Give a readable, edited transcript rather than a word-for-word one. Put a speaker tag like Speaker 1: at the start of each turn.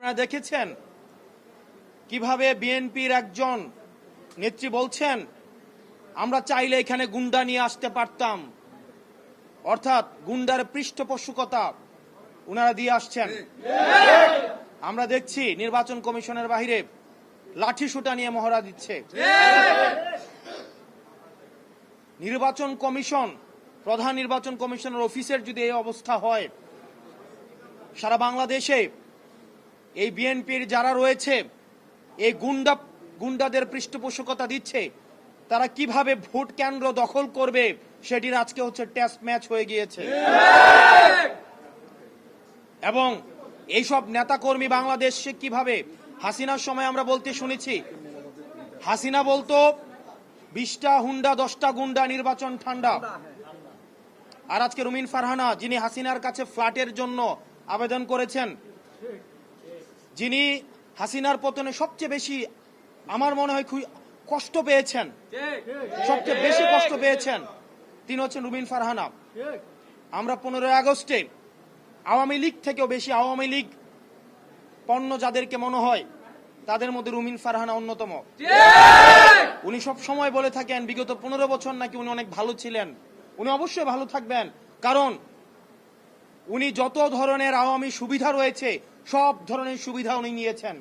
Speaker 1: আপনারা দেখেছেন কিভাবে বিএনপির একজন নেত্রী বলছেন আমরা চাইলে এখানে গুন্ডা নিয়ে আসতে পারতাম, অর্থাৎ গুন্ডার পৃষ্ঠপোষকতা উনারা দিয়ে আসছেন। আমরা দেখছি নির্বাচন কমিশনের বাহিরে লাঠি সোঁটা নিয়ে মহড়া দিচ্ছে। নির্বাচন কমিশন, প্রধান নির্বাচন কমিশনের অফিসের যদি এই অবস্থা হয়, সারা বাংলাদেশে এই বিএনপির যারা রয়েছে এই গুন্ডাদের পৃষ্ঠপোষকতা দিচ্ছে, তারা কিভাবে ভোট কেন্দ্র দখল করবে সেটির আজকে হচ্ছে টেস্ট ম্যাচ হয়ে গিয়েছে। এবং এইসব নেতাকর্মী বাংলাদেশে কিভাবে, হাসিনার সময় আমরা বলতে শুনেছি, হাসিনা বলতো 20টা হুন্ডা 10টা গুন্ডা, নির্বাচন ঠান্ডা। আর আজকে রুমিন ফারহানা, যিনি হাসিনার কাছে ফ্ল্যাটের জন্য আবেদন করেছেন, যিনি হাসিনার পতনে সবচেয়ে বেশি আমার মনে হয় কষ্ট পেয়েছেন, সবচেয়ে বেশি কষ্ট পেয়েছেন, তিনি হচ্ছেন রুমিন ফারহানা। আমরা 15 আগস্টে আওয়ামী লীগ থেকেও বেশি আওয়ামী লীগ পণ্য যাদেরকে মনে হয় তাদের মধ্যে রুমিন ফারহানা অন্যতম। উনি সব সময় বলে থাকেন বিগত 15 বছর নাকি উনি অনেক ভালো ছিলেন। উনি অবশ্যই ভালো থাকবেন, কারণ উনি যত ধরনের আওয়ামী সুবিধা রয়েছে সব ধরনের সুবিধা উনি নিয়েছেন।